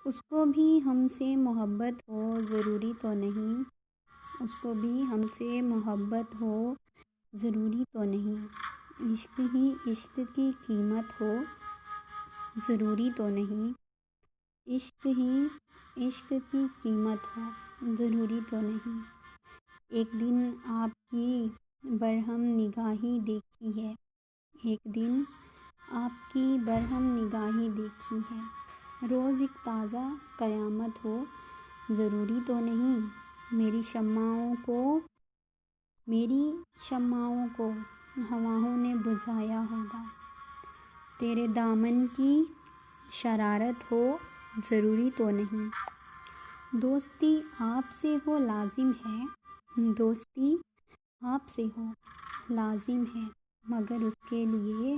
اس کو بھی ہم سے محبت ہو ضروری تو نہیں، اس کو بھی ہم سے محبت ہو ضروری تو نہیں، عشق ہی عشق کی قیمت ہو ضروری تو نہیں، عشق ہی عشق کی قیمت ہو ضروری تو نہیں۔ ایک دن آپ کی برہم نگاہی دیکھی ہے، ایک دن آپ کی برہم نگاہی دیکھی ہے، روز ایک تازہ قیامت ہو ضروری تو نہیں، میری شمعوں کو ہواؤں نے بجھایا ہوگا، تیرے دامن کی شرارت ہو ضروری تو نہیں۔ دوستی آپ سے ہو لازم ہے، دوستی آپ سے ہو لازم ہے، مگر اس کے لیے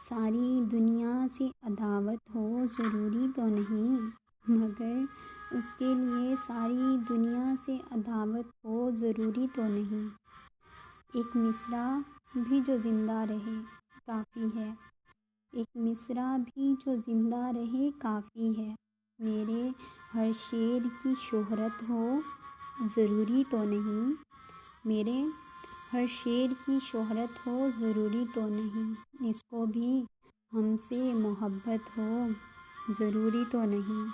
ساری دنیا سے عداوت ہو ضروری تو نہیں، مگر اس کے لیے ساری دنیا سے عداوت ہو ضروری تو نہیں۔ ایک مصرع بھی جو زندہ رہے کافی ہے، ایک مصرع بھی جو زندہ رہے کافی ہے، میرے ہر شعر کی شہرت ہو ضروری تو نہیں، میرے ہر شعر کی شہرت ہو ضروری تو نہیں، اس کو بھی ہم سے محبت ہو ضروری تو نہیں۔